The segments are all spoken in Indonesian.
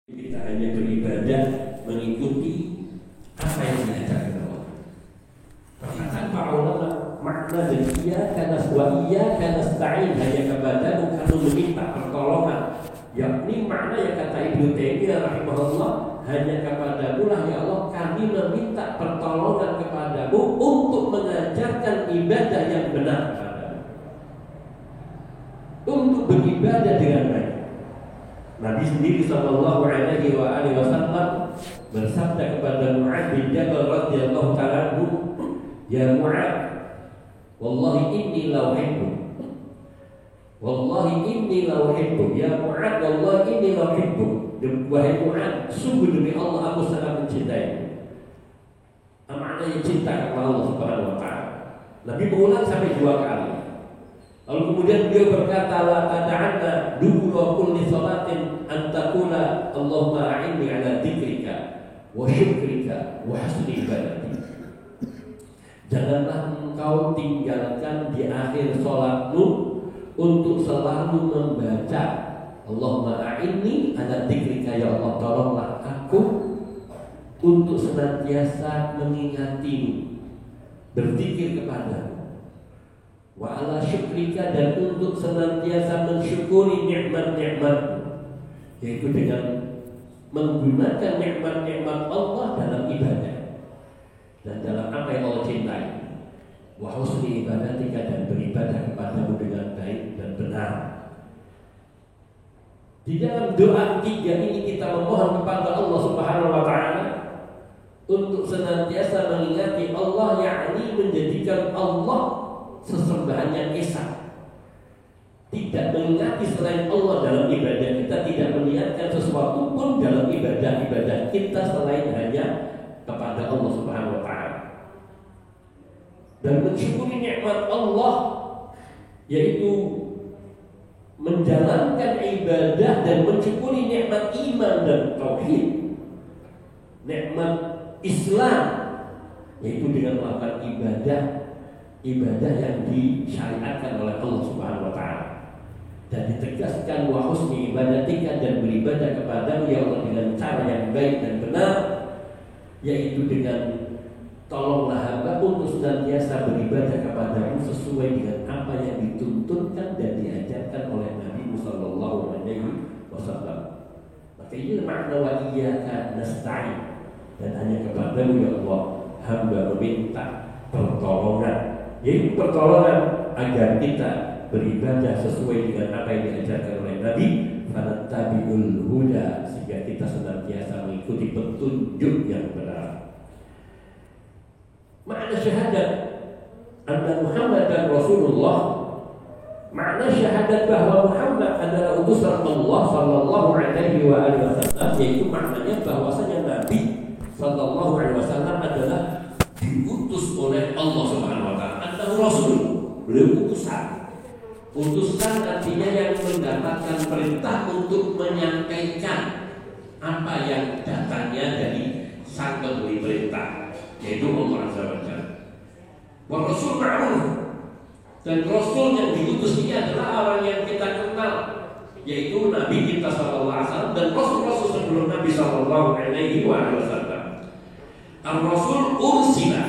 Kita hanya beribadah mengikuti apa yang diajarkan Allah. Perkataan para ulama makna dan karena nasta'in hanya kepadamu kami meminta pertolongan. Yakni makna yang kata Ibnu Taimiyah rahimahullah, hanya kepadamu lah ya Allah kami meminta pertolongan kepadamu untuk mengajarkan ibadah yang benar kepadamu, untuk beribadah dengan baik. Nabi sendiri sallallahu alaihi wasallam bersabda kepada Mu'adz bin Jabal radhiyallahu ta'ala anhu, "Ya Mu'adz, wallahi inni la uhibbu. Wallahi inni la uhibbu. Ya Mu'adz, wallahi inni la uhibbu." Wahai Mu'adz, sungguh demi Allah aku sangat mencintaimu. Maknanya cinta kepada Allah Subhanahu wa taala. Nabi mengulang sampai 2 kali. Lalu kemudian beliau berkata, la tada'anna dubura kulli salatin an taqula Allahumma a'inni ala dzikrika wa syukrika wa husni ibadati. Janganlah engkau tinggalkan di akhir salatmu untuk selalu membaca Allahumma a'inni ala dzikrika, ya Allah tolonglah aku untuk senantiasa mengingatimu, berzikir kepadamu, wa ala syukrika, dan untuk senantiasa mensyukuri nikmat-nikmatmu, yaitu dengan menggunakan nikmat-nikmat Allah dalam ibadah dan dalam apa yang Allah cintai, wa husni ibadatika, dan beribadah kepadamu dengan baik dan benar. Di dalam doa 3 ini kita memohon kepada Allah Subhanahu wa taala untuk senantiasa mengingati Allah, yakni menjadikan Allah sesembahan yang esa, tidak mengingati selain Allah dalam ibadah kita, tidak meniatkan sesuatu pun dalam ibadah-ibadah kita selain hanya kepada Allah Subhanahu wa taala, dan mensyukuri nikmat Allah, yaitu menjalankan ibadah dan mensyukuri nikmat iman dan tauhid, nikmat Islam, yaitu dengan melakukan ibadah yang disyariatkan oleh Allah Subhanahu wa taala, dan ditegaskan wa husni ibadatika, dan beribadah kepadamu ya Allah dengan cara yang baik dan benar, yaitu dengan tolonglah hamba untuk senantiasa beribadah kepadamu sesuai dengan apa yang dituntunkan dan diajarkan oleh Nabi sallallahu alaihi wasallam. Maka ini makna wa iyyaka nasta'in, dan hanya kepadamu ya Allah hamba meminta pertolongan, yaitu pertolongan agar kita beribadah sesuai dengan apa yang diajarkan oleh Nabi, fanattabi'ul huda, sehingga kita senantiasa mengikuti petunjuk yang benar. Makna syahadat anna Muhammadan Rasulullah, makna syahadat bahwa Muhammad adalah utusan Allah sallallahu alaihi wasallam, yaitu maknanya bahwasanya Nabi sallallahu alaihi wasallam adalah diutus oleh Allah Subhanahu wa taala. Annahu Rasul, beliau utusan. Utusan artinya yang mendapatkan perintah untuk menyampaikan apa yang datangnya dari sang pemberi perintah, yaitu Allah Azza wa Jalla. Wa Rasul ma'ruf, dan Rasul yang diutus ini adalah orang yang kita kenal, yaitu Nabi kita sallallahu alaihi wasallam dan Rasul-Rasul sebelum Nabi sallallahu alaihi wasallam. Ar-Rasul ursila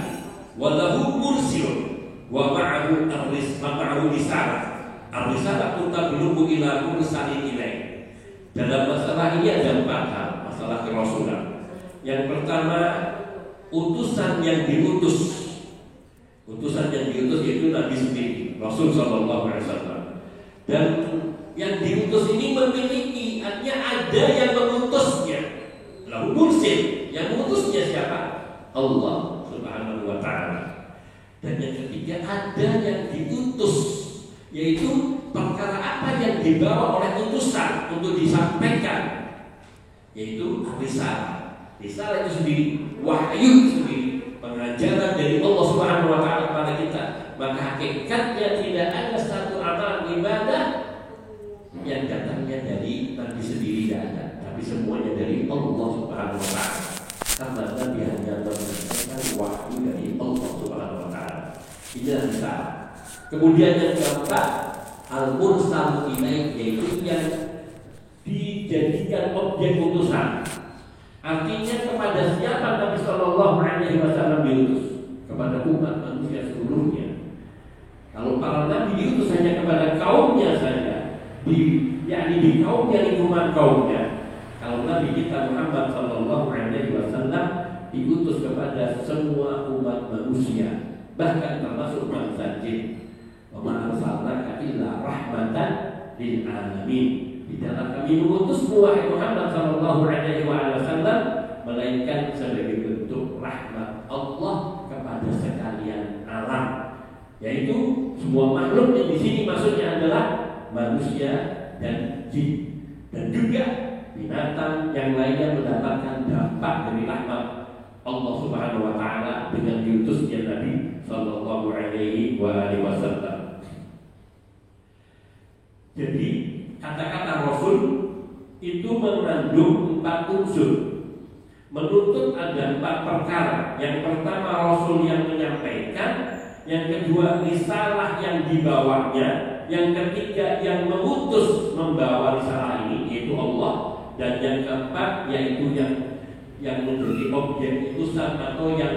wa lahu mursilun wa ma'ahu risalah. Ar-risalah tablughu ila mursalin ilaih. Dalam masalah ini ada 4 hal, masalah kerasulan. Yang pertama, utusan yang diutus. Utusan yang diutus yaitu Nabi sendiri, Rasul sallallahu alaihi wasallam. Dan yang diutus ini memiliki, artinya ada yang mengutusnya. Lahu mursil, yang mengutusnya siapa? Allah Subhanahu wa taala. Dan yang ketiga, ada yang diutus, yaitu perkara apa yang dibawa oleh utusan untuk disampaikan, yaitu risalah. Risalah itu sendiri, wahyu sendiri, pengajaran dari Allah Subhanahu wa taala kepada kita. Maka hakikatnya tidak ada satu amalan ibadah yang datangnya dari Nabi sendiri, tidak ada, tapi semuanya dari Allah Subhanahu wa taala. Karena Nabi hanya menyampaikan wahyu dari Allah Subhanahu wa taala. Ini risalah. Kemudian yang keempat, al-mursal ilaih, yaitu yang dijadikan objek utusan. Artinya kepada siapa Nabi Shallallahu Alaihi Wasallam diutus? Kepada umat manusia seluruhnya. Kalau para nabi diutus hanya kepada kaumnya saja, di kaumnya, lingkungan kaumnya. Kalau Nabi kita Muhammad Shallallahu Alaihi Wasallam diutus kepada semua umat manusia, bahkan termasuk bangsa jin. Wa ma arsalnaka illa rahmatan lil alamin. Tidaklah kami mengutusmu wahai Muhammad Shallallahu Alaihi Wasallam melainkan sebagai bentuk rahmat Allah kepada sekalian alam, yaitu semua makhluk yang di sini maksudnya adalah manusia dan jin, dan juga binatang yang lainnya mendapatkan dampak dari rahmat Allah Subhanahu wa taala dengan diutusnya Nabi Sallallahu Alaihi Wasallam. Jadi kata-kata Rasul itu mengandung 4 unsur. Menuntut ada 4 perkara. Yang pertama Rasul yang menyampaikan, yang kedua risalah yang dibawanya, yang ketiga yang mengutus membawa risalah ini yaitu Allah, dan yang keempat yaitu yang menjadi objek utusan atau yang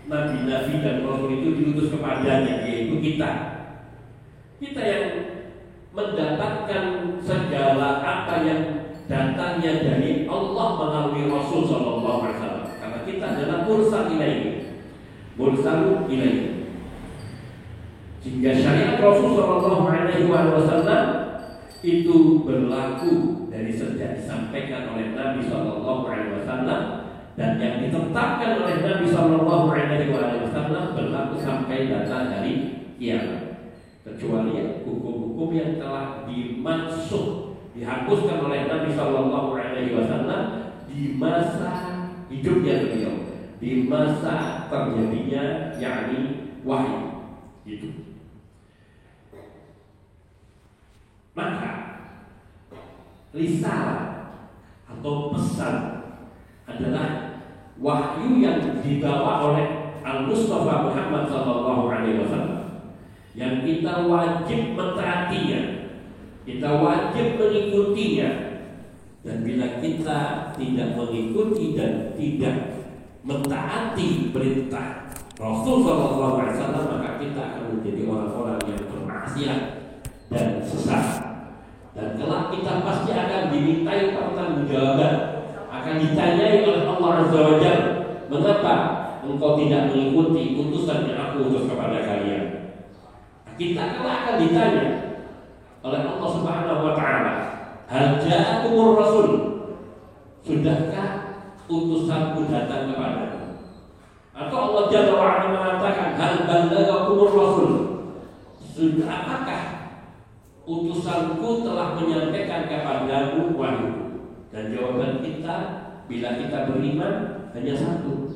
nabi-nabi dan rasul itu diutus kepadanya, yaitu kita yang mendapatkan segala apa yang datangnya dari Allah melalui Rasul Sallallahu Alaihi Wasallam, karena kita adalah mursal ilaihi. Sehingga syariat Rasul Sallallahu Alaihi Wasallam itu berlaku dari sejak disampaikan oleh Nabi Sallallahu Alaihi Wasallam, dan yang ditetapkan oleh Nabi Sallallahu Alaihi Wasallam berlaku sampai datang dari kiamat, kecuali hukum-hukum yang telah dimansuh, dihapuskan oleh Nabi Sallallahu Alaihi Wasallam di masa hidupnya beliau, di masa terjadinya yakni wahyu itu. Maka risalah atau pesan adalah wahyu yang dibawa oleh Al-Mustafa Muhammad Sallallahu Alaihi Wasallam, yang kita wajib mentaatinya, kita wajib mengikutinya. Dan bila kita tidak mengikuti dan tidak mentaati perintah Rasul Sallallahu Alaihi Wasallam, maka kita akan menjadi orang-orang yang bermaksiat dan sesat. Dan kelak kita pasti akan dimintai pertanggungjawaban, akan ditanyai oleh Allah Azza wa Jalla, mengapa engkau tidak mengikuti utusan yang aku utus kepada kalian? Kita kelak akan ditanya oleh Allah Subhanahu wa taala, hal ja'akumur rasul, sudahkah utusanku datang kepadamu? Atau Allah Jalla wa ala mengatakan, hal ballagakumur rasul, sudah apakah utusanku telah menyampaikan kepadamu wahyu? Dan jawaban kita bila kita beriman hanya satu,